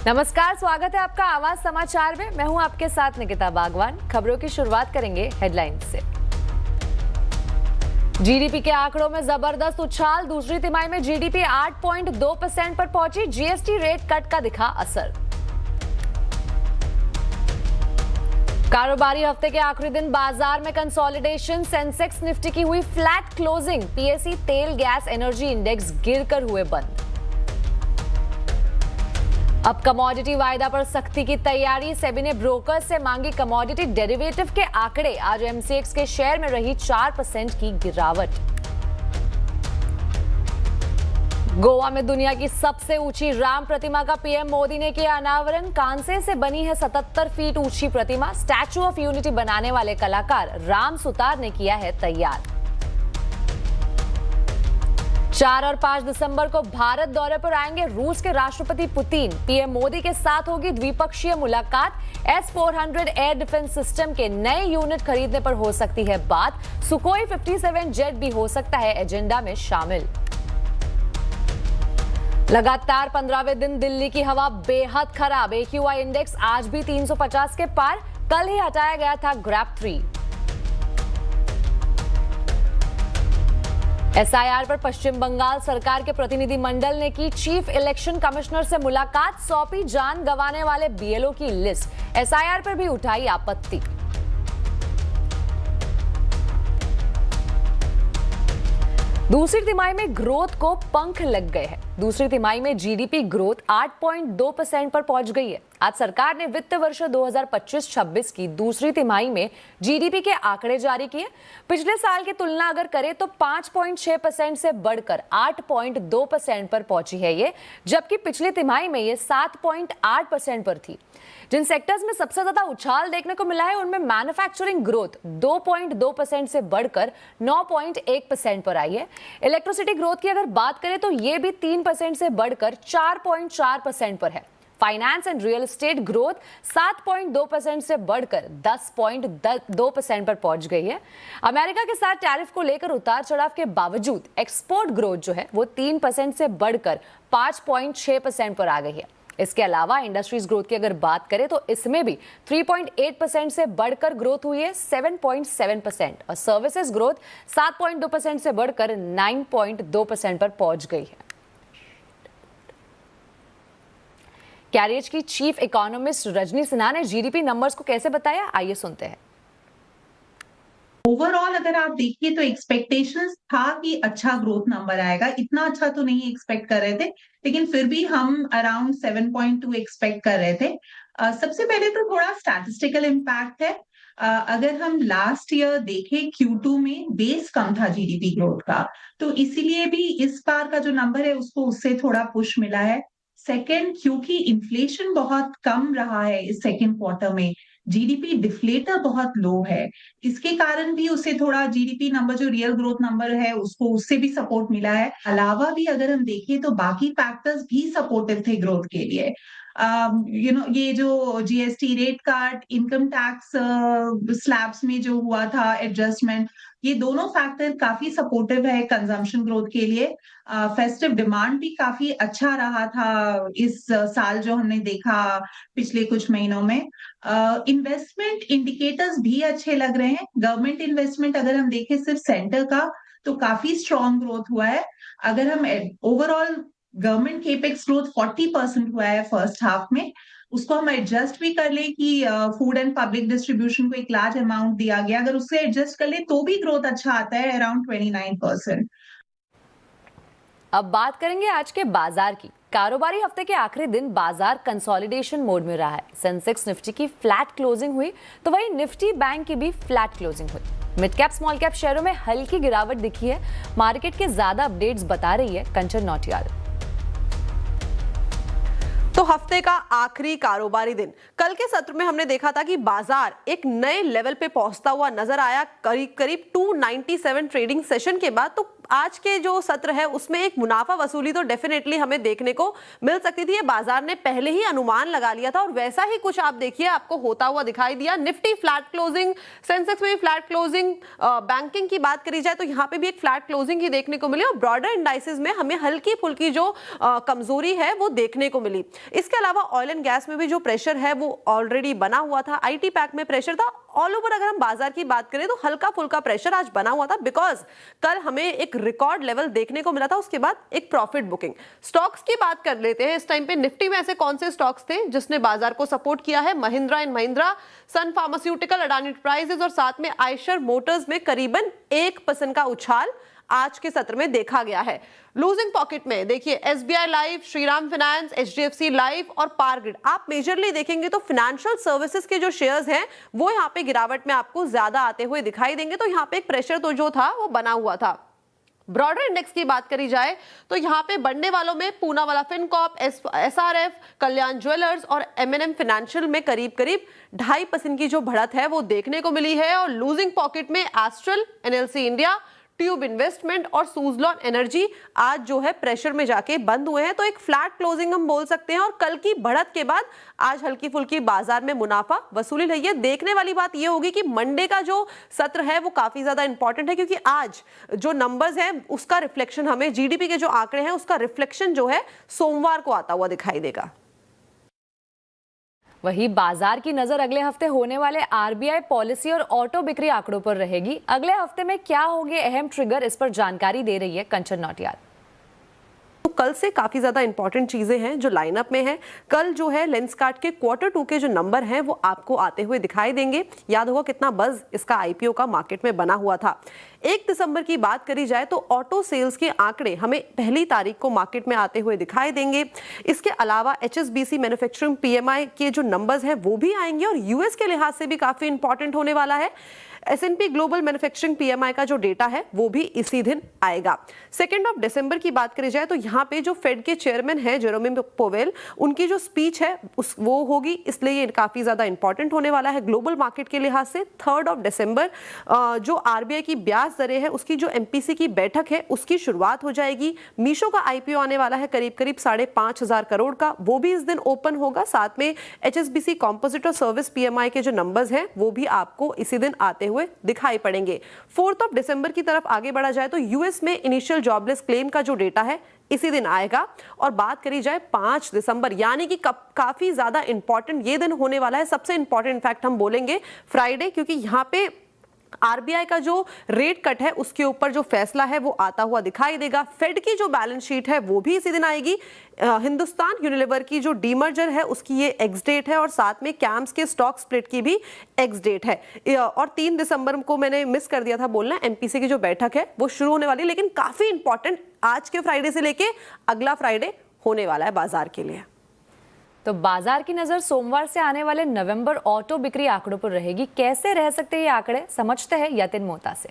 नमस्कार, स्वागत है आपका आवाज समाचार में। मैं हूं आपके साथ निकिता बागवान। खबरों की शुरुआत करेंगे हेडलाइंस से। जीडीपी के आंकड़ों में जबरदस्त उछाल। दूसरी तिमाही में जीडीपी 8.2% पर पहुंची। जीएसटी रेट कट का दिखा असर। कारोबारी हफ्ते के आखिरी दिन बाजार में कंसोलिडेशन। सेंसेक्स निफ्टी की हुई फ्लैट क्लोजिंग। पीएसई तेल गैस एनर्जी इंडेक्स गिरकर हुए बंद। अब कमोडिटी वायदा पर सख्ती की तैयारी। सेबी ने ब्रोकर से मांगी कमोडिटी डेरिवेटिव के आंकड़े। आज एमसीएक्स के शेयर में रही 4% की गिरावट। गोवा में दुनिया की सबसे ऊंची राम प्रतिमा का पीएम मोदी ने किया अनावरण। कांसे से बनी है 77 फीट ऊंची प्रतिमा। स्टैच्यू ऑफ यूनिटी बनाने वाले कलाकार राम सुतार ने किया है तैयार। 4 और 5 दिसंबर को भारत दौरे पर आएंगे रूस के राष्ट्रपति पुतिन। पीएम मोदी के साथ होगी द्विपक्षीय मुलाकात। S-400 एयर डिफेंस सिस्टम के नए यूनिट खरीदने पर हो सकती है बात। सुखोई 57 जेट भी हो सकता है एजेंडा में शामिल। लगातार 15वें दिन दिल्ली की हवा बेहद खराब। AQI इंडेक्स आज भी 350 के पार। कल ही हटाया गया था ग्रैप 3। SIR पर पश्चिम बंगाल सरकार के प्रतिनिधि मंडल ने की चीफ इलेक्शन कमिश्नर से मुलाकात। सौंपी जान गंवाने वाले BLO की लिस्ट। SIR पर भी उठाई आपत्ति। दूसरी तिमाही में ग्रोथ को पंख लग गए हैं। दूसरी तिमाही में जीडीपी ग्रोथ 8.2% पर पहुंच गई है। आज सरकार ने वित्त वर्ष 2025-26 की दूसरी तिमाही में जीडीपी के आंकड़े जारी किए। पिछले साल की तुलना अगर करें तो 5.6% से बढ़कर 8.2% पर पहुंची है ये, जबकि पिछली तिमाही में ये 7.8% पर थी। जिन सेक्टर्स में सबसे ज्यादा उछाल देखने को मिला है उनमें मैन्युफैक्चरिंग ग्रोथ 2.2% से बढ़कर 9.1% पर आई है। इलेक्ट्रिसिटी ग्रोथ की अगर बात करें तो ये भी 3% से बढ़कर 4.4% पर है। Finance and real estate growth 7.2% से बढ़कर 10.2% पर पहुंच गई है। अमेरिका के साथ टैरिफ को लेकर उतार चढ़ाव के बावजूद एक्सपोर्ट ग्रोथ जो है वो 3% से बढ़कर 5.6% पर आ गई है। इसके अलावा इंडस्ट्रीज ग्रोथ की अगर बात करें तो इसमें भी 3.8% से बढ़कर ग्रोथ हुई है 7.7% और सर्विसेज ग्रोथ 7.2% से बढ़कर 9.2% पर पहुंच गई है। कैरियर की चीफ इकोनॉमिस्ट रजनी सिन्हा ने जीडीपी नंबर्स को कैसे बताया, आइए सुनते हैं। ओवरऑल अगर आप देखिए तो एक्सपेक्टेशंस था कि अच्छा ग्रोथ नंबर आएगा। इतना अच्छा तो नहीं एक्सपेक्ट कर रहे थे, लेकिन फिर भी हम अराउंड 7.2 एक्सपेक्ट कर रहे थे। सबसे पहले तो थोड़ा स्टैटिस्टिकल इम्पैक्ट है। अगर हम लास्ट ईयर देखें Q2 में बेस कम था जीडीपी ग्रोथ का, तो इसीलिए भी इस बार का जो नंबर है उसको उससे थोड़ा पुश मिला है। सेकेंड, क्योंकि इन्फ्लेशन बहुत कम रहा है इस सेकेंड क्वार्टर में, जीडीपी डिफ्लेटर बहुत लो है, इसके कारण भी उसे थोड़ा जीडीपी नंबर जो रियल ग्रोथ नंबर है उसको उससे भी सपोर्ट मिला है। अलावा भी अगर हम देखें तो बाकी फैक्टर्स भी सपोर्टिव थे ग्रोथ के लिए। ये जो GST rate cut, income tax slabs में जो हुआ था एडजस्टमेंट, ये दोनों फैक्टर काफी सपोर्टिव है कंजम्पशन ग्रोथ के लिए। फेस्टिव डिमांड भी काफी अच्छा रहा था इस साल जो हमने देखा पिछले कुछ महीनों में। इन्वेस्टमेंट इंडिकेटर्स भी अच्छे लग रहे हैं। गवर्नमेंट इन्वेस्टमेंट अगर हम देखें सिर्फ सेंटर का तो काफी स्ट्रॉन्ग ग्रोथ हुआ है। अगर हम ओवरऑल गवर्नमेंट केपेक्स ग्रोथ 40% हुआ है फर्स्ट हाफ में, उसको हम एडजस्ट भी कर ले कि फूड एंड पब्लिक डिस्ट्रीब्यूशन को एक लार्ज अमाउंट दिया गया, अगर उससे एडजस्ट कर ले तो भी ग्रोथ अच्छा आता है अराउंड 29%। अब बात करेंगे आज के बाजार की। कारोबारी हफ्ते के आखिरी दिन बाजार कंसोलिडेशन मोड में रहा है। सेंसेक्स निफ्टी की फ्लैट क्लोजिंग हुई तो वही निफ्टी बैंक की भी फ्लैट क्लोजिंग हुई। मिड कैप स्मॉल कैप शेयरों में हल्की गिरावट दिखी है। मार्केट के ज्यादा अपडेट्स बता रही है कंचन नौटियाल। तो हफ्ते का आखिरी कारोबारी दिन, कल के सत्र में हमने देखा था कि बाजार एक नए लेवल पे पहुंचता हुआ नजर आया। करीब 297 ट्रेडिंग सेशन के बाद तो आज के जो सत्र है उसमें एक मुनाफा वसूली तो डेफिनेटली हमें देखने को मिल सकती थी। ये बाजार ने पहले ही अनुमान लगा लिया था और वैसा ही कुछ आप देखिए आपको होता हुआ दिखाई दिया। निफ्टी फ्लैट क्लोजिंग, सेंसेक्स में भी फ्लैट क्लोजिंग, बैंकिंग की बात करी जाए तो यहाँ पे भी एक फ्लैट क्लोजिंग ही देखने को मिली और ब्रॉडर इंडाइसेस में हमें हल्की फुल्की जो कमजोरी है वो देखने को मिली। इसके अलावा ऑयल एंड गैस में भी जो प्रेशर है वो ऑलरेडी बना हुआ था, आईटी पैक में प्रेशर था। ऑल ओवर अगर हम बाजार की बात करें तो हल्का फुल्का प्रेशर आज बना हुआ था, बिकॉज कल हमें एक रिकॉर्ड लेवल देखने को मिला था, उसके बाद एक प्रॉफिट बुकिंग। स्टॉक्स की बात कर लेते हैं इस टाइम पे। निफ्टी में ऐसे कौन से स्टॉक्स थे जिसने बाजार को सपोर्ट किया है? Mahindra and Mahindra, Sun Pharmaceutical, Adani Enterprises और साथ में आयशर मोटर्स में करीबन 1% का उछाल आज के सत्र में देखा गया है। लूजिंग पॉकेट में देखिए SBI life, Shriram finance, HDFC life और पावर ग्रिड। आप मेजरली देखेंगे तो फाइनेंशियल सर्विसेज के जो शेयर्स हैं वो यहाँ पे गिरावट में आपको ज्यादा आते हुए दिखाई देंगे। तो यहाँ पे एक प्रेशर तो जो था वो बना हुआ था। ब्रॉडर इंडेक्स की बात करी जाए तो यहाँ पे बढ़ने वालों में पूना वाला फिनकॉर्प, एसआरएफ, कल्याण ज्वेलर्स और एमएनएम फाइनेंशियल में करीब करीब 2.5% की जो बढ़त है वो देखने को मिली है। और लूजिंग पॉकेट में astral, NLC India, tube investment और सुजलॉन एनर्जी आज जो है प्रेशर में जाके बंद हुए हैं। तो एक फ्लैट क्लोजिंग हम बोल सकते हैं और कल की बढ़त के बाद आज हल्की फुल्की बाजार में मुनाफा वसूली रही है। देखने वाली बात यह होगी कि मंडे का जो सत्र है वो काफी ज्यादा इंपॉर्टेंट है, क्योंकि आज जो नंबर्स हैं उसका रिफ्लेक्शन हमें, जीडीपी के जो आंकड़े हैं उसका रिफ्लेक्शन जो है सोमवार को आता हुआ दिखाई देगा। वहीं बाजार की नजर अगले हफ्ते होने वाले आरबीआई पॉलिसी और ऑटो बिक्री आंकड़ों पर रहेगी। अगले हफ्ते में क्या होंगे अहम ट्रिगर, इस पर जानकारी दे रही है कंचन नौटियाल। तो कल से काफी ज्यादा इंपॉर्टेंट चीजें हैं जो लाइनअप में है। कल जो है लेंसकार्ट के Q2 के जो नंबर हैं वो आपको आते हुए दिखाई देंगे। याद होगा कितना बज़ इसका आईपीओ का मार्केट में बना हुआ था। 1 दिसंबर की बात करी जाए तो ऑटो सेल्स के आंकड़े हमें पहली तारीख को मार्केट में आते हुए दिखाई देंगे। इसके अलावा HSBC मैन्युफैक्चरिंग PMI के जो नंबर्स हैं वो भी आएंगे और यूएस के लिहाज से भी काफी इंपॉर्टेंट होने वाला है। S&P ग्लोबल मैन्युफैक्चरिंग PMI का जो डेटा है वो भी इसी दिन आएगा। 2 दिसंबर की बात करी जाए तो यहाँ पे जो फेड के चेयरमैन हैं जेरोमी पोवेल, उनकी जो स्पीच है वो होगी, इसलिए ये काफी ज्यादा इंपॉर्टेंट होने वाला है ग्लोबल मार्केट के लिहाज से। 3 दिसंबर जो आरबीआई की ब्याज दरें है उसकी जो MPC की बैठक है उसकी शुरुआत हो जाएगी। मीशो का IPO आने वाला है करीब 5,500 करोड़ का, वो भी इस दिन ओपन होगा। साथ में HSBC कॉम्पोजिट और सर्विस PMI के जो नंबर्स हैं वो भी आपको इसी दिन आते हुए दिखाई पड़ेंगे। 4 दिसंबर की तरफ आगे बढ़ा जाए तो यूएस में इनिशियल जॉबलेस क्लेम का जो डेटा है इसी दिन आएगा। और बात करी जाए 5 दिसंबर यानी कि काफी ज्यादा इंपॉर्टेंट ये दिन होने वाला है। सबसे इंपॉर्टेंट इनफैक्ट हम बोलेंगे फ्राइडे, क्योंकि यहाँ पे आरबीआई का जो रेट कट है उसके ऊपर जो फैसला है वो आता हुआ दिखाई देगा। फेड की जो बैलेंस शीट है वो भी इसी दिन आएगी। हिंदुस्तान यूनिलीवर की जो डीमर्जर है उसकी ये एक्स डेट है और साथ में कैम्स के स्टॉक स्प्लिट की भी एक्स डेट है। और 3 दिसंबर को मैंने मिस कर दिया था बोलना, MPC की जो बैठक है वो शुरू होने वाली है। लेकिन काफी इंपॉर्टेंट आज के फ्राइडे से लेके अगला फ्राइडे होने वाला है बाजार के लिए। तो बाजार की नजर सोमवार से आने वाले नवंबर ऑटो बिक्री आंकड़ों पर रहेगी। कैसे रह सकते हैं ये आंकड़े, समझते हैं यतिन मोहता से।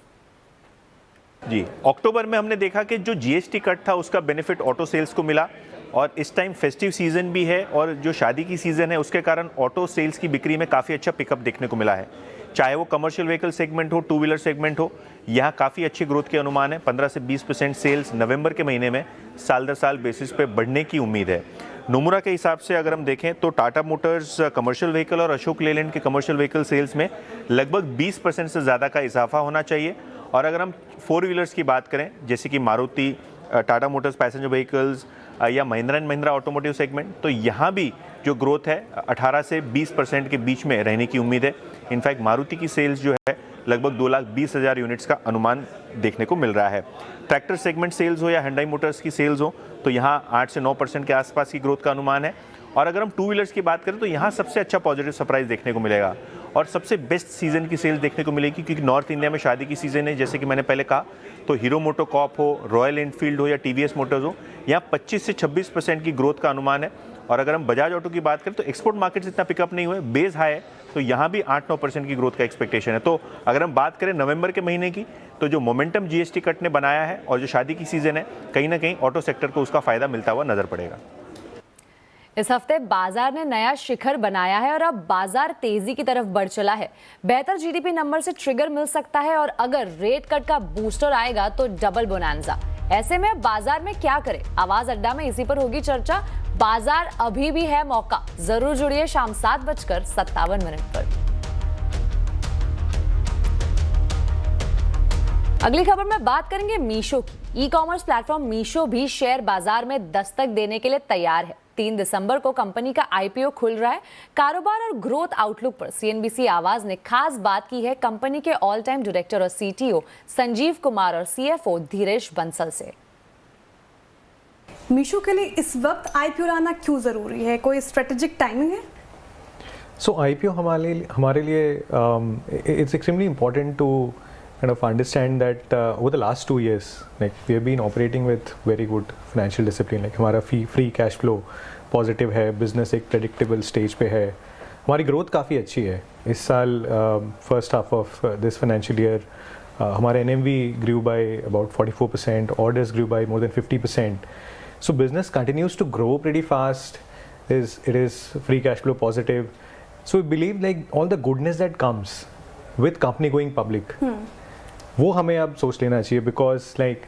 जी, अक्टूबर में हमने देखा कि जो GST कट था उसका बेनिफिट ऑटो सेल्स को मिला और इस टाइम फेस्टिव सीजन भी है और जो शादी की सीजन है उसके कारण ऑटो सेल्स की बिक्री में काफ़ी अच्छा पिकअप देखने को मिला है। चाहे वो कमर्शियल व्हीकल सेगमेंट हो, 2 व्हीलर सेगमेंट हो, यहाँ काफ़ी अच्छी ग्रोथ के अनुमान है। 15 से 20% सेल्स नवंबर के महीने में साल दर साल बेसिस पे बढ़ने की उम्मीद है। नोमुरा के हिसाब से अगर हम देखें तो टाटा मोटर्स कमर्शियल व्हीकल और अशोक लेलैंड के कमर्शियल व्हीकल सेल्स में लगभग 20% से ज़्यादा का इजाफा होना चाहिए। और अगर हम 4 व्हीलर्स की बात करें जैसे कि Maruti, Tata motors passenger vehicles या Mahindra and Mahindra automotive segment, तो यहाँ भी जो ग्रोथ है 18 से 20% के बीच में रहने की उम्मीद है। इनफैक्ट मारुति की सेल्स जो है लगभग 2,20,000 यूनिट्स का अनुमान देखने को मिल रहा है। ट्रैक्टर सेगमेंट सेल्स हो या हुंडई मोटर्स की सेल्स हो तो यहाँ 8 से 9% के आसपास की ग्रोथ का अनुमान है। और अगर हम 2 व्हीलर्स की बात करें तो यहाँ सबसे अच्छा पॉजिटिव सरप्राइज देखने को मिलेगा और सबसे बेस्ट सीजन की सेल्स देखने को मिलेगी, क्योंकि नॉर्थ इंडिया में शादी की सीजन है। जैसे कि मैंने पहले कहा तो हीरो मोटोकॉर्प हो, रॉयल एनफील्ड हो या TVS मोटर्स हो, यहाँ 25 से 26% की ग्रोथ का अनुमान है। और अगर हम बजाज ऑटो की बात करें तो एक्सपोर्ट मार्केट से इतना पिकअप नहीं हुए, बेस हाई है, तो यहाँ भी 8-9% की ग्रोथ का एक्सपेक्टेशन है। तो अगर हम बात करें नवंबर के महीने की तो जो मोमेंटम GST कट ने बनाया है और जो शादी की सीजन है, कहीं ना कहीं ऑटो सेक्टर को उसका फायदा मिलता हुआ नजर पड़ेगा। इस हफ्ते बाजार ने नया शिखर बनाया है और अब बाजार तेजी की तरफ बढ़ चला है। बेहतर जीडीपी नंबर से ट्रिगर मिल सकता है और अगर रेट कट का बूस्टर आएगा तो डबल बोनांजा। ऐसे में बाजार में क्या करें? आवाज अड्डा में इसी पर होगी चर्चा। बाजार अभी भी है मौका। जरूर जुड़िए शाम 7:57 पर। अगली खबर में बात करेंगे मीशो की। ई कॉमर्स प्लेटफॉर्म मीशो भी शेयर बाजार में दस्तक देने के लिए तैयार है। 3 दिसंबर को कंपनी का आईपीओ खुल रहा है। कारोबार और ग्रोथ आउटलुक पर सीएनबीसी आवाज ने खास बात की है कंपनी के ऑल टाइम डायरेक्टर और सीटीओ संजीव कुमार और सीएफओ धीरेश बंसल से। मीशो के लिए इस वक्त आईपीओ लाना क्यों जरूरी है? कोई स्ट्रेटेजिक टाइमिंग है? सो आईपीओ हमारे लिए it's extremely important to kind of understand that over the last 2 years, like we have been operating with very good financial discipline. Like हमारा free cash flow positive है, business एक predictable stage पे है, हमारी growth काफ़ी अच्छी है। इस साल first half of this financial year हमारे NMV grew by about 44%, orders grew by more than 50%. So business continues to grow pretty fast. It is free cash flow positive. So we believe like all the goodness that comes with company going public. वो हमें अब सोच लेना चाहिए because like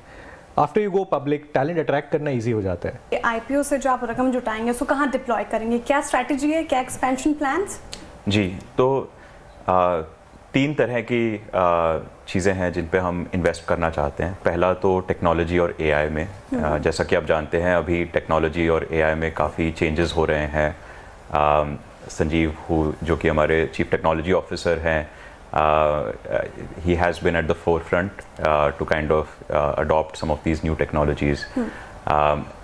after you go public talent attract करना easy हो जाता है। आईपीओ से जो आप रकम जुटाएंगे उसको कहाँ डिप्लॉय करेंगे? क्या स्ट्रैटेजी है? क्या एक्सपेंशन प्लान्स? जी, तो 3 तरह की चीज़ें हैं जिन पे हम इन्वेस्ट करना चाहते हैं। पहला तो टेक्नोलॉजी और एआई में। जैसा कि आप जानते हैं अभी टेक्नोलॉजी और एआई में काफ़ी चेंजेस हो रहे हैं। संजीव जो कि हमारे चीफ टेक्नोलॉजी ऑफिसर हैं, he has been at the forefront to kind of adopt some of these new technologies,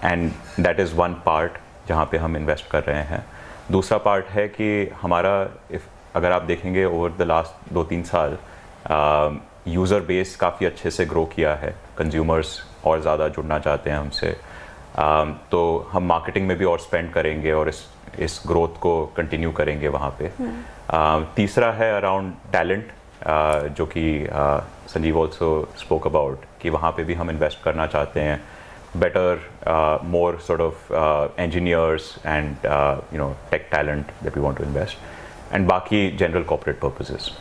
and that is one part जहाँ पे हम इन्वेस्ट कर रहे हैं। दूसरा पार्ट है कि हमारा अगर आप देखेंगे ओवर द लास्ट 2-3 साल यूज़र बेस काफ़ी अच्छे से ग्रो किया है। कंज्यूमर्स और ज़्यादा जुड़ना चाहते हैं हमसे, तो हम मार्केटिंग में भी और स्पेंड करेंगे और इस ग्रोथ को कंटिन्यू करेंगे वहाँ पे। तीसरा है अराउंड टैलेंट, जो कि संजीव ऑल्सो स्पोक अबाउट कि वहाँ पे भी हम इन्वेस्ट करना चाहते हैं। Better more sort of engineers and tech talent that we want to invest, and बाकी general corporate purposes.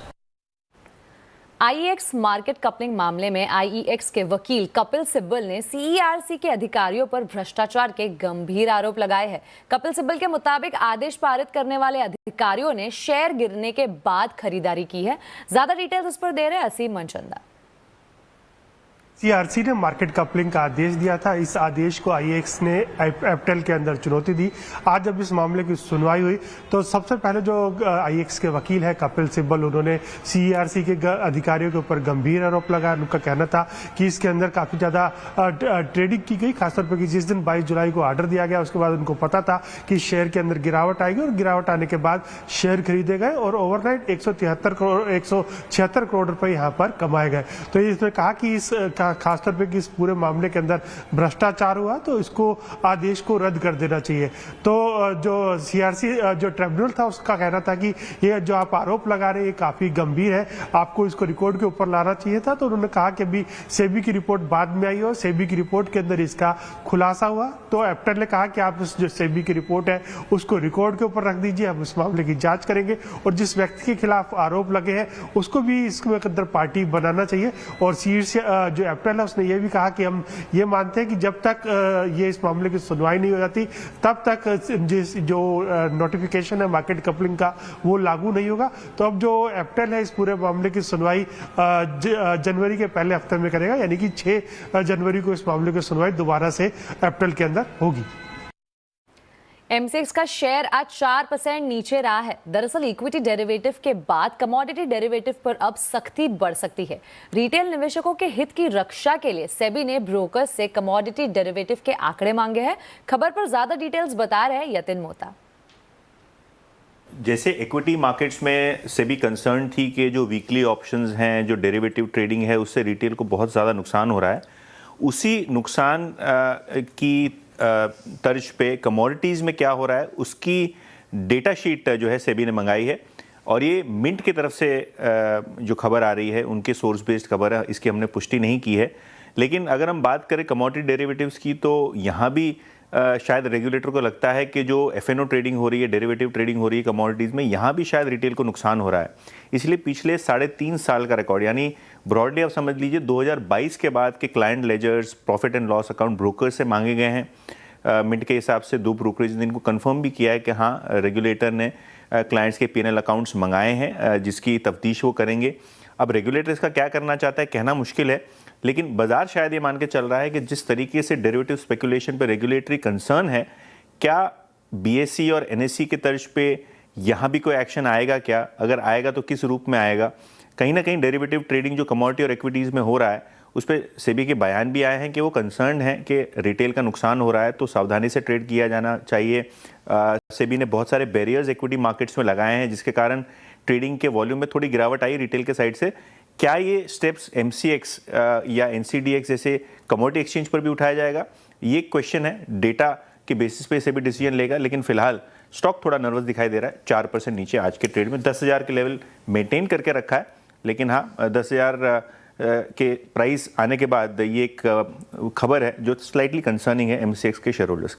IEX market coupling मामले में आईईएक्स के वकील कपिल सिब्बल ने सीईआरसी के अधिकारियों पर भ्रष्टाचार के गंभीर आरोप लगाए हैं। कपिल सिब्बल के मुताबिक आदेश पारित करने वाले अधिकारियों ने शेयर गिरने के बाद खरीदारी की है। ज्यादा डिटेल्स इस पर दे रहे हैं असीम मनचंदा। सीईआरसी ने मार्केट कपलिंग का आदेश दिया था। इस आदेश को आईईएक्स ने एप्टेल के अंदर चुनौती दी। आज जब इस मामले की सुनवाई हुई तो सबसे पहले जो आईईएक्स के वकील है कपिल सिब्बल, उन्होंने सीईआरसी के अधिकारियों के ऊपर गंभीर आरोप लगाया। उनका कहना था कि इसके अंदर काफी ज्यादा ट्रेडिंग की गई, खासतौर पर जिस दिन 22 जुलाई को ऑर्डर दिया गया उसके बाद उनको पता था कि शेयर के अंदर गिरावट आएगी और गिरावट आने के बाद शेयर खरीदे गए और ओवरनाइट 176 करोड़ रुपए यहाँ पर कमाए गए। तो इसने कहा कि इस खासतौर पे कि इस पूरे मामले के अंदर भ्रष्टाचार हुआ तो इसको आदेश को रद्द कर देना चाहिए। तो जो सीआरसी जो ट्रिब्यूनल था उसका कहना था कि ये जो आप आरोप लगा रहे हैं ये काफी गंभीर है, आपको इसको रिकॉर्ड के ऊपर लाना चाहिए था। तो उन्होंने कहा कि अभी सेबी की रिपोर्ट बाद में आई और सेबी की रिपोर्ट के अंदर इसका खुलासा हुआ। तो एप्टेल ने कहा कि आप इस जो सेबी की रिपोर्ट है उसको रिकॉर्ड के ऊपर रख दीजिए, हम इस मामले की जांच करेंगे और जिस व्यक्ति के खिलाफ आरोप लगे हैं उसको भी इसके अंदर पार्टी बनाना चाहिए। और शीर्ष जो एप्टेल है उसने ये भी कहा कि हम ये मानते हैं कि जब तक ये इस मामले की सुनवाई नहीं हो जाती तब तक जिस जो नोटिफिकेशन है मार्केट कपलिंग का वो लागू नहीं होगा। तो अब जो एप्टेल है इस पूरे मामले की सुनवाई जनवरी के पहले हफ्ते में करेगा, यानी कि 6 जनवरी को इस मामले की सुनवाई दोबारा से एप्टेल के अंदर होगी। एमसीएक्स का शेयर आज 4% नीचे रहा है। दरअसल इक्विटी डेरिवेटिव के बाद कमोडिटी डेरिवेटिव पर अब सख्ती बढ़ सकती है। रिटेल निवेशकों के हित की रक्षा के लिए सेबी ने ब्रोकर्स से कमोडिटी डेरिवेटिव के आंकड़े मांगे हैं। खबर पर ज्यादा डिटेल्स बता रहे हैं यतिन मोता। जैसे इक्विटी मार्केट्स में सेबी कंसर्न थी कि जो वीकली ऑप्शंस हैं, जो डेरिवेटिव ट्रेडिंग है, उससे रिटेल को बहुत ज़्यादा नुकसान हो रहा है। उसी नुकसान की तर्ज पे कमोडिटीज़ में क्या हो रहा है उसकी डेटा शीट जो है सेबी ने मंगाई है और ये मिंट की तरफ से जो खबर आ रही है उनके सोर्स बेस्ड खबर है, इसकी हमने पुष्टि नहीं की है। लेकिन अगर हम बात करें कमोडिटी डेरिवेटिव्स की तो यहाँ भी शायद रेगुलेटर को लगता है कि जो एफएनओ ट्रेडिंग हो रही है, डेरिवेटिव ट्रेडिंग हो रही है कमोडिटीज़ में, यहाँ भी शायद रिटेल को नुकसान हो रहा है। इसलिए पिछले 3.5 साल का रिकॉर्ड, यानी ब्रॉडली आप समझ लीजिए 2022 के बाद के client ledgers, profit and loss account brokers से मांगे गए हैं। मिंट के हिसाब से 2 ब्रोकरेज ने इनको कंफर्म भी किया है कि हाँ, रेगुलेटर ने क्लाइंट्स के पीएनएल अकाउंट्स मंगाए हैं, जिसकी तफ्तीश वो करेंगे। अब रेगुलेटर इसका क्या करना चाहता है कहना मुश्किल है, लेकिन बाजार शायद ये मान के चल रहा है कि जिस तरीके से डेरिवेटिव स्पेकुलेशन पे रेगुलेटरी कंसर्न है, क्या बीएसई और एनएसई के तर्ज पे यहाँ भी कोई एक्शन आएगा क्या? अगर आएगा तो किस रूप में आएगा? कहीं ना कहीं डेरिवेटिव ट्रेडिंग जो कमोडिटी और इक्विटीज़ में हो रहा है, उस पर सेबी के बयान भी आए हैं कि वो कंसर्न है कि रिटेल का नुकसान हो रहा है, तो सावधानी से ट्रेड किया जाना चाहिए। सेबी ने बहुत सारे बैरियर्स इक्विटी मार्केट्स में लगाए हैं, जिसके कारण ट्रेडिंग के वॉल्यूम में थोड़ी गिरावट आई रिटेल के साइड से। क्या ये स्टेप्स एमसीएक्स या एनसीडीएक्स जैसे कमोडिटी एक्सचेंज पर भी उठाया जाएगा? ये क्वेश्चन है, डेटा के बेसिस पे से भी डिसीजन लेगा, लेकिन फिलहाल स्टॉक थोड़ा नर्वस दिखाई दे रहा है। 4% नीचे आज के ट्रेड में 10,000 के लेवल मेंटेन करके रखा है, लेकिन हाँ 10,000 के प्राइस आने के बाद ये एक खबर है जो स्लाइटली कंसर्निंग है एमसीएक्स के शेयर होल्डर्स।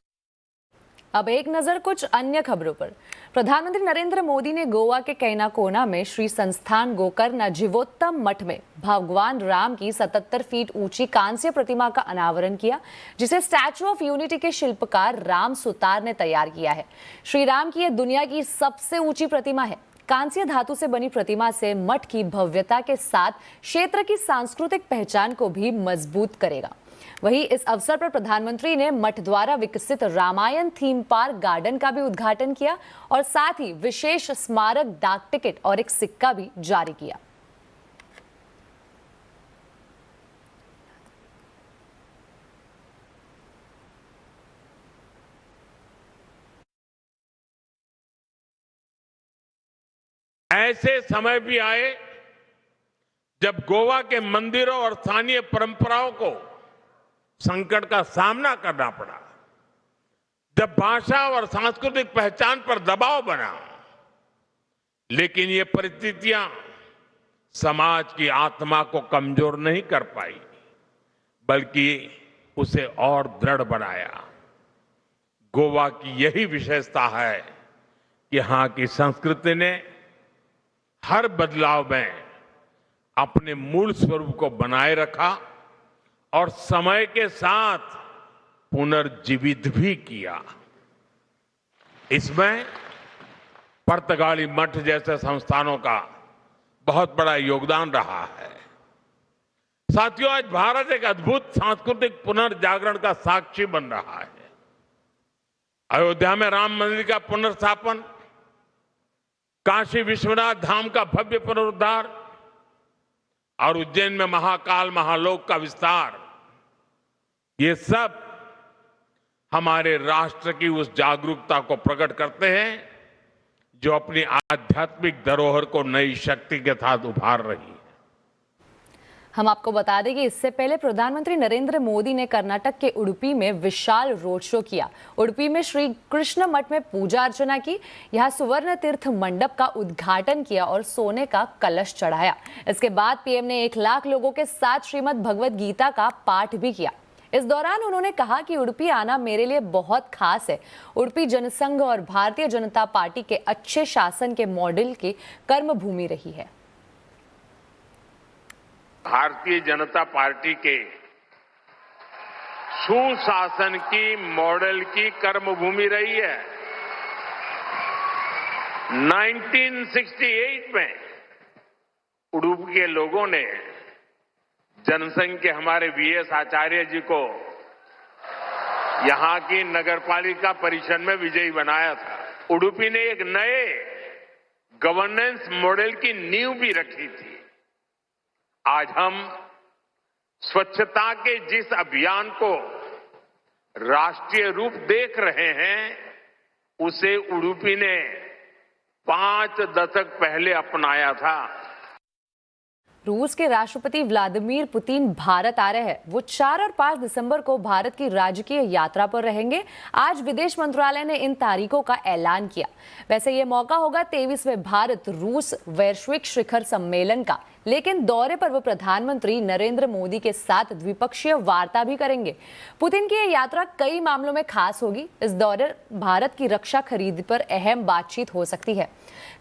अब एक नजर कुछ अन्य खबरों पर। प्रधानमंत्री नरेंद्र मोदी ने गोवा के कैनाकोना में श्री संस्थान गोकर्ण जीवोत्तम मठ में भगवान राम की 77 फीट ऊंची कांस्य प्रतिमा का अनावरण किया, जिसे स्टैचू ऑफ यूनिटी के शिल्पकार राम सुतार ने तैयार किया है। श्री राम की यह दुनिया की सबसे ऊंची प्रतिमा है। कांस्य धातु से बनी प्रतिमा से मठ की भव्यता के साथ क्षेत्र की सांस्कृतिक पहचान को भी मजबूत करेगा। वहीं इस अवसर पर प्रधानमंत्री ने मठ द्वारा विकसित रामायण थीम पार्क गार्डन का भी उद्घाटन किया और साथ ही विशेष स्मारक डाक टिकट और एक सिक्का भी जारी किया। ऐसे समय भी आए जब गोवा के मंदिरों और स्थानीय परंपराओं को संकट का सामना करना पड़ा, जब भाषा और सांस्कृतिक पहचान पर दबाव बना, लेकिन ये परिस्थितियां समाज की आत्मा को कमजोर नहीं कर पाई, बल्कि उसे और दृढ़ बनाया। गोवा की यही विशेषता है कि यहां की संस्कृति ने हर बदलाव में अपने मूल स्वरूप को बनाए रखा और समय के साथ पुनर्जीवित भी किया। इसमें पुर्तगाली मठ जैसे संस्थानों का बहुत बड़ा योगदान रहा है। साथियों, आज भारत एक अद्भुत सांस्कृतिक पुनर्जागरण का साक्षी बन रहा है। अयोध्या में राम मंदिर का पुनर्स्थापन, काशी विश्वनाथ धाम का भव्य पुनरुद्धार और उज्जैन में महाकाल महालोक का विस्तार, ये सब हमारे राष्ट्र की उस जागरूकता को प्रकट करते हैं जो अपनी आध्यात्मिक धरोहर को नई शक्ति के साथ उभार रही है। हम आपको बता दें कि इससे पहले प्रधानमंत्री नरेंद्र मोदी ने कर्नाटक के उडुपी में विशाल रोड शो किया। उडुपी में श्री कृष्ण मठ में पूजा अर्चना की, यहाँ सुवर्ण तीर्थ मंडप का उद्घाटन किया और सोने का कलश चढ़ाया। इसके बाद पीएम ने 1 लाख लोगों के साथ श्रीमद् भगवत गीता का पाठ भी किया। इस दौरान उन्होंने कहा कि उडुपी आना मेरे लिए बहुत खास है। उडुपी जनसंघ और भारतीय जनता पार्टी के अच्छे शासन के मॉडल की कर्मभूमि रही है। भारतीय जनता पार्टी के सुशासन की मॉडल की कर्मभूमि रही है। 1968 में उडुपी के लोगों ने जनसंघ के हमारे वीएस आचार्य जी को यहां की नगरपालिका परिषद में विजयी बनाया था। उडुपी ने एक नए गवर्नेंस मॉडल की नींव भी रखी थी। आज हम स्वच्छता के जिस अभियान को राष्ट्रीय रूप देख रहे हैं, उसे उडुपी ने 5 दशक पहले अपनाया था। रूस के राष्ट्रपति व्लादिमीर पुतिन भारत आ रहे हैं। वो 4 और 5 दिसंबर को भारत की राजकीय यात्रा पर रहेंगे। आज विदेश मंत्रालय ने इन तारीखों का ऐलान किया। वैसे ये मौका होगा 23वें भारत रूस वैश्विक शिखर सम्मेलन का, लेकिन दौरे पर वो प्रधानमंत्री नरेंद्र मोदी के साथ द्विपक्षीय वार्ता भी करेंगे। पुतिन की ये यात्रा कई मामलों में खास होगी। इस दौरे भारत की रक्षा खरीद पर अहम बातचीत हो सकती है,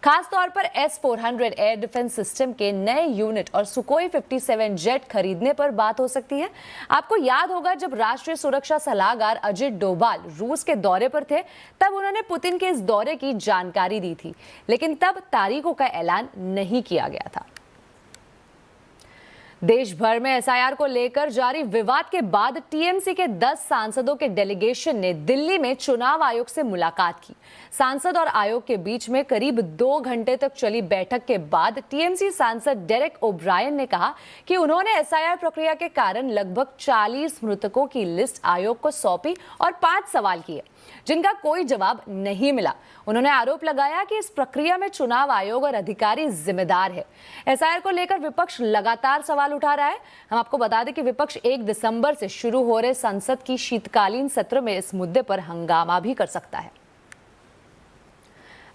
खास तौर पर S-400 एयर डिफेंस सिस्टम के नए यूनिट और सुकोई 57 जेट खरीदने पर बात हो सकती है। आपको याद होगा, जब राष्ट्रीय सुरक्षा सलाहकार अजित डोभाल रूस के दौरे पर थे, तब उन्होंने पुतिन के इस दौरे की जानकारी दी थी, लेकिन तब तारीखों का ऐलान नहीं किया गया था। देश भर में SIR को लेकर जारी विवाद के बाद टीएमसी के 10 सांसदों के डेलीगेशन ने दिल्ली में चुनाव आयोग से मुलाकात की। सांसद और आयोग के बीच में करीब 2 घंटे तक चली बैठक के बाद टीएमसी सांसद डेरेक ओब्रायन ने कहा कि उन्होंने SIR प्रक्रिया के कारण लगभग 40 मृतकों की लिस्ट आयोग को सौंपी और 5 सवाल किए, जिनका कोई जवाब नहीं मिला। उन्होंने आरोप लगाया कि इस प्रक्रिया में चुनाव आयोग और अधिकारी जिम्मेदार है। SIR को लेकर विपक्ष लगातार सवाल उठा रहा है। हम आपको बता दें कि विपक्ष 1 दिसंबर से शुरू हो रहे संसद की शीतकालीन सत्र में इस मुद्दे पर हंगामा भी कर सकता है।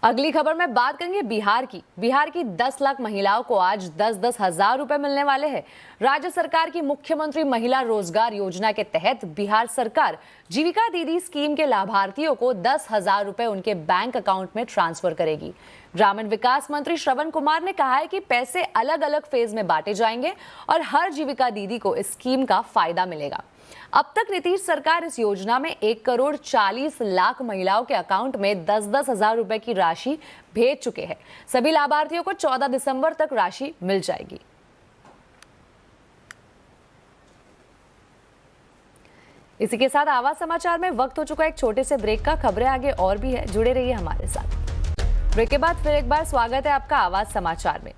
अगली खबर में बात करेंगे बिहार की 10 लाख महिलाओं को आज 10-10 हजार रुपए मिलने वाले हैं। राज्य सरकार की मुख्यमंत्री महिला रोजगार योजना के तहत बिहार सरकार जीविका दीदी स्कीम के लाभार्थियों को 10,000 रुपए उनके बैंक अकाउंट में ट्रांसफर करेगी। ग्रामीण विकास मंत्री श्रवण कुमार ने कहा है कि पैसे अलग अलग फेज में बांटे जाएंगे और हर जीविका दीदी को इस स्कीम का फायदा मिलेगा। अब तक नीतीश सरकार इस योजना में 1,40,00,000 महिलाओं के अकाउंट में 10-10 हजार रुपए की राशि भेज चुके हैं। सभी लाभार्थियों को 14 दिसंबर तक राशि मिल जाएगी। इसी के साथ आवाज समाचार में वक्त हो चुका है एक छोटे से ब्रेक का। खबरें आगे और भी है, जुड़े रहिए हमारे साथ। ब्रेक के बाद फिर एक बार स्वागत है आपका आवाज समाचार में।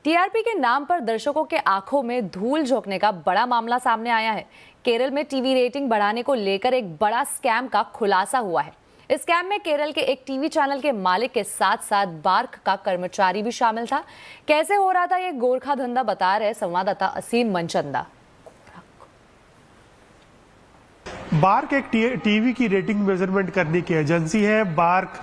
टीआरपी के नाम पर दर्शकों के आंखों में धूल झोंकने का बड़ा मामला सामने आया है। केरल में टीवी रेटिंग बढ़ाने को लेकर एक बड़ा स्कैम का खुलासा हुआ है। इस स्कैम में केरल के एक टीवी चैनल के मालिक के साथ साथ बार्क का कर्मचारी भी शामिल था। कैसे हो रहा था ये गोरखा धंधा, बता रहे संवाददाता असीम मनचंदा। बार्क एक टीवी की रेटिंग मेजरमेंट करने की एजेंसी है। बार्क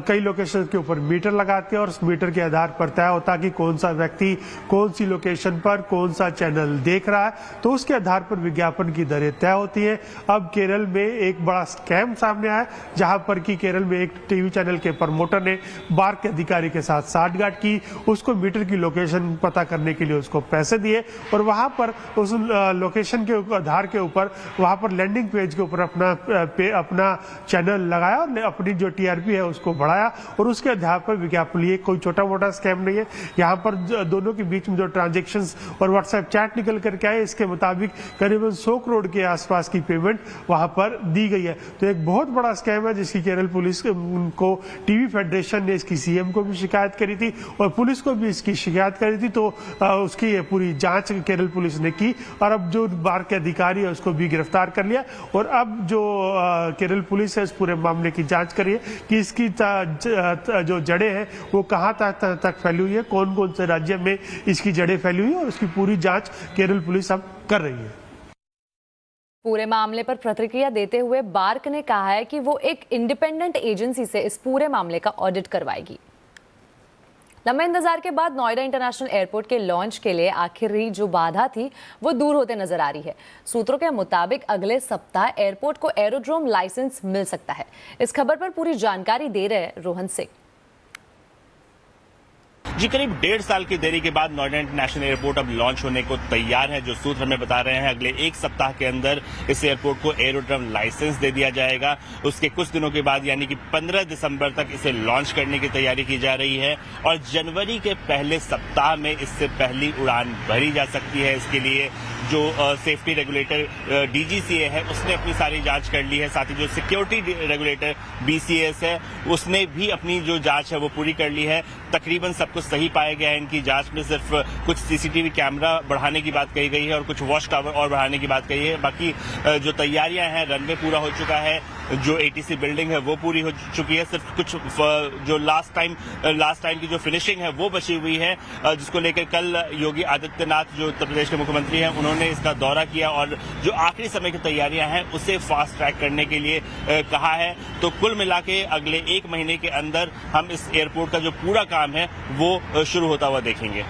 कई लोकेशन के ऊपर मीटर लगाते हैं और उस मीटर के आधार पर तय होता है कि कौन सा व्यक्ति कौन सी लोकेशन पर कौन सा चैनल देख रहा है, तो उसके आधार पर विज्ञापन की दरें तय होती है। अब केरल में एक बड़ा स्कैम सामने आया, जहां पर कि केरल में एक टीवी चैनल के प्रमोटर ने बार्क के अधिकारी के साथ साठगांठ की, उसको मीटर की लोकेशन पता करने के लिए उसको पैसे दिए और वहां पर उस लोकेशन के आधार के ऊपर वहां पर लैंडिंग पेज के ऊपर अपना चैनल लगाया और अपनी जो टीआरपी है उसको बढ़ाया और उसके आधार पर विज्ञापन लिए। कोई छोटा मोटा स्कैम नहीं है। यहाँ पर दोनों के बीच में जो ट्रांजैक्शंस और व्हाट्सएप चैट निकल करके आए, इसके मुताबिक करीबन 100 करोड़ के आसपास की पेमेंट वहां पर दी गई है। तो एक बहुत बड़ा स्कैम है जिसकी केरल पुलिस को टीवी फेडरेशन ने इसकी सीएम को भी शिकायत करी थी और पुलिस को भी इसकी शिकायत करी थी। तो उसकी पूरी जांच केरल पुलिस ने की और अब जो बार्क के अधिकारी है उसको भी गिरफ्तार कर लिया और अब जो केरल पुलिस है इस पूरे मामले की जांच कर रही है कि इसकी जो जड़ें हैं वो कहां तक फैली हुई है, कौन कौन से राज्य में इसकी जड़ें फैली हुई है और उसकी पूरी जांच केरल पुलिस अब कर रही है। पूरे मामले पर प्रतिक्रिया देते हुए बार्क ने कहा है कि वो एक इंडिपेंडेंट एजेंसी से इस पूरे मामले का ऑडिट करवाएगी। लंबे इंतजार के बाद नोएडा इंटरनेशनल एयरपोर्ट के लॉन्च के लिए आखिरी जो बाधा थी वो दूर होते नजर आ रही है। सूत्रों के मुताबिक अगले सप्ताह एयरपोर्ट को एरोड्रोम लाइसेंस मिल सकता है। इस खबर पर पूरी जानकारी दे रहे हैं रोहन सिंह। जी, करीब 1.5 साल की देरी के बाद नोएडा इंटरनेशनल एयरपोर्ट अब लॉन्च होने को तैयार है। जो सूत्र हमें बता रहे हैं अगले 1 सप्ताह के अंदर इस एयरपोर्ट को एरोड्रोम लाइसेंस दे दिया जाएगा। उसके कुछ दिनों के बाद यानी कि 15 दिसंबर तक इसे लॉन्च करने की तैयारी की जा रही है और जनवरी के पहले सप्ताह में इससे पहली उड़ान भरी जा सकती है। इसके लिए जो सेफ्टी रेगुलेटर डीजीसीए है उसने अपनी सारी जांच कर ली है। साथ ही जो सिक्योरिटी रेगुलेटर बीसीएस है उसने भी अपनी जो जांच है वो पूरी कर ली है। तकरीबन सब कुछ सही पाया गया है। इनकी जांच में सिर्फ कुछ सीसीटीवी कैमरा बढ़ाने की बात कही गई है और कुछ वॉच टावर और बढ़ाने की बात कही है। बाकी जो तैयारियां हैं, रनवे पूरा हो चुका है, जो एटीसी बिल्डिंग है वो पूरी हो चुकी है। सिर्फ कुछ जो लास्ट टाइम की जो फिनिशिंग है वो बची हुई है, जिसको लेकर कल योगी आदित्यनाथ जो उत्तर प्रदेश के मुख्यमंत्री हैं उन्होंने इसका दौरा किया और जो आखिरी समय की तैयारियां हैं उसे फास्ट ट्रैक करने के लिए कहा है। तो कुल मिला के अगले 1 महीने के अंदर हम इस एयरपोर्ट का जो पूरा काम है वो शुरू होता हुआ देखेंगे।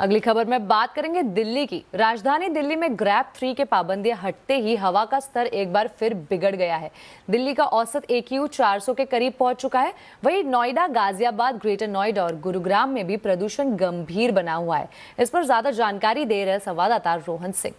अगली खबर में बात करेंगे दिल्ली की। राजधानी दिल्ली में ग्रैप 3 के पाबंदियां हटते ही हवा का स्तर एक बार फिर बिगड़ गया है। दिल्ली का औसत AQI 400 के करीब पहुंच चुका है। वहीं नोएडा, गाजियाबाद, ग्रेटर नोएडा और गुरुग्राम में भी प्रदूषण गंभीर बना हुआ है। इस पर ज्यादा जानकारी दे रहे संवाददाता रोहन सिंह।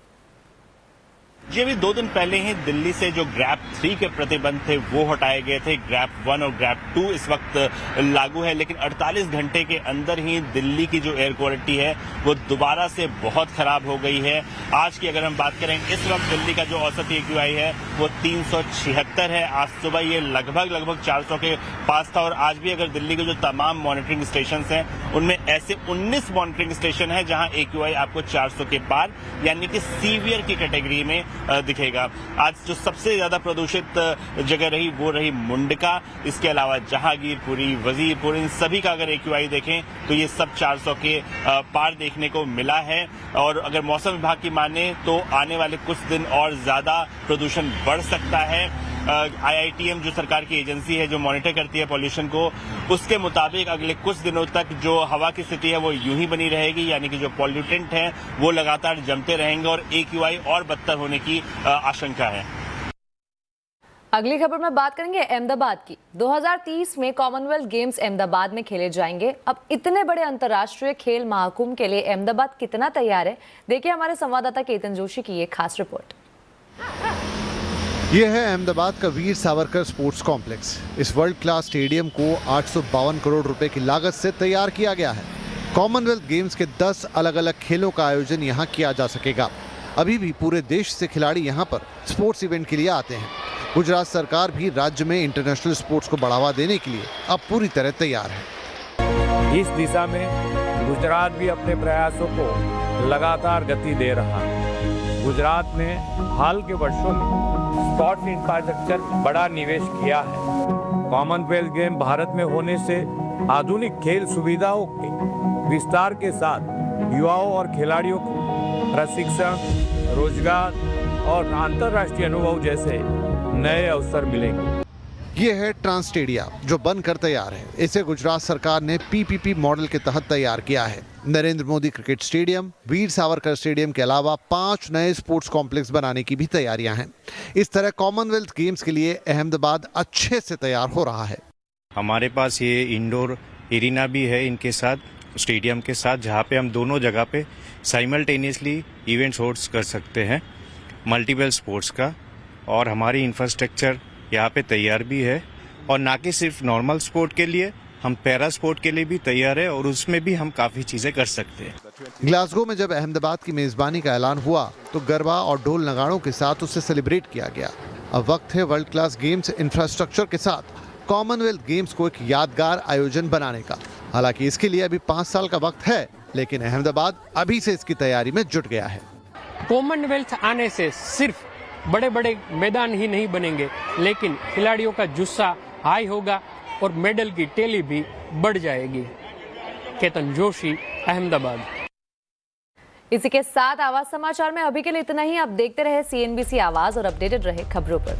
जी अभी 2 दिन पहले ही दिल्ली से जो ग्रैप 3 के प्रतिबंध थे वो हटाए गए थे। ग्रैप 1 और ग्रैप 2 इस वक्त लागू है, लेकिन 48 घंटे के अंदर ही दिल्ली की जो एयर क्वालिटी है वो दोबारा से बहुत खराब हो गई है। आज की अगर हम बात करें, इस वक्त दिल्ली का जो औसत AQI है वो 376 है। आज सुबह ये लगभग 400 के पास था और आज भी अगर दिल्ली के जो तमाम मॉनिटरिंग स्टेशन हैं उनमें ऐसे 19 मॉनिटरिंग स्टेशन है जहां AQI आपको 400 के पार यानी कि सीवियर की कैटेगरी में दिखेगा। आज जो सबसे ज्यादा प्रदूषित जगह रही वो रही मुंडका। इसके अलावा जहांगीरपुरी, वजीरपुर, इन सभी का अगर AQI देखें तो ये सब 400 के पार देखने को मिला है। और अगर मौसम विभाग की माने तो आने वाले कुछ दिन और ज्यादा प्रदूषण बढ़ सकता है। IITM जो सरकार की एजेंसी है जो मॉनिटर करती है पॉल्यूशन को, उसके मुताबिक अगले कुछ दिनों तक जो हवा की स्थिति है वो यूं ही बनी रहेगी, यानी कि जो पॉल्यूटेंट हैं वो लगातार जमते रहेंगे और AQI और बदतर होने की आशंका है। अगली खबर में बात करेंगे अहमदाबाद की। 2030 में कॉमनवेल्थ गेम्स अहमदाबाद में खेले जाएंगे। अब इतने बड़े अंतर्राष्ट्रीय खेल महाकुंभ के लिए अहमदाबाद कितना तैयार है, देखिए हमारे संवाददाता केतन जोशी की ये खास रिपोर्ट। यह है अहमदाबाद का वीर सावरकर स्पोर्ट्स कॉम्प्लेक्स। इस वर्ल्ड क्लास स्टेडियम को 852 करोड़ रुपए की लागत से तैयार किया गया है। कॉमनवेल्थ गेम्स के 10 अलग अलग खेलों का आयोजन यहाँ किया जा सकेगा। अभी भी पूरे देश से खिलाड़ी यहाँ पर स्पोर्ट्स इवेंट के लिए आते हैं। गुजरात सरकार भी राज्य में इंटरनेशनल स्पोर्ट्स को बढ़ावा देने के लिए अब पूरी तरह तैयार है। इस दिशा में गुजरात भी अपने प्रयासों को लगातार गति दे रहा है। गुजरात ने हाल के वर्षों में स्पोर्ट्स इंफ्रास्ट्रक्चर बड़ा निवेश किया है। कॉमनवेल्थ गेम भारत में होने से आधुनिक खेल सुविधाओं के विस्तार के साथ युवाओं और खिलाड़ियों को प्रशिक्षण, रोजगार और अंतर्राष्ट्रीय अनुभव जैसे नए अवसर मिलेंगे। ये है ट्रांस स्टेडिया जो बनकर तैयार है। इसे गुजरात सरकार ने PPP मॉडल के तहत तैयार किया है। Narendra Modi cricket stadium, Veer Savarkar stadium के अलावा 5 नए स्पोर्ट्स कॉम्प्लेक्स बनाने की भी तैयारियां हैं। इस तरह कॉमनवेल्थ गेम्स के लिए अहमदाबाद अच्छे से तैयार हो रहा है। हमारे पास ये इंडोर एरिना भी है इनके साथ, स्टेडियम के साथ, जहाँ पे हम दोनों जगह पे साइमल्टेनियसली इवेंट्स होस्ट कर सकते हैं मल्टीपल स्पोर्ट्स का। और हमारी इंफ्रास्ट्रक्चर यहाँ पे तैयार भी है और ना कि सिर्फ नॉर्मल स्पोर्ट के लिए, हम पैरा स्पोर्ट के लिए भी तैयार है और उसमें भी हम काफ़ी चीज़ें कर सकते हैं। ग्लासगो में जब अहमदाबाद की मेजबानी का ऐलान हुआ तो गरबा और ढोल नगाड़ों के साथ उसे सेलिब्रेट किया गया। अब वक्त है वर्ल्ड क्लास गेम्स इंफ्रास्ट्रक्चर के साथ कॉमनवेल्थ गेम्स को एक यादगार आयोजन बनाने का। हालांकि इसके लिए अभी 5 साल का वक्त है, लेकिन अहमदाबाद अभी से इसकी तैयारी में जुट गया है। कॉमनवेल्थ आने से सिर्फ बड़े बड़े मैदान ही नहीं बनेंगे, लेकिन खिलाड़ियों का जुस्सा हाई होगा और मेडल की टैली भी बढ़ जाएगी। केतन जोशी, अहमदाबाद। इसी के साथ आवाज समाचार में अभी के लिए इतना ही। आप देखते रहे CNBC आवाज और अपडेटेड रहे खबरों पर।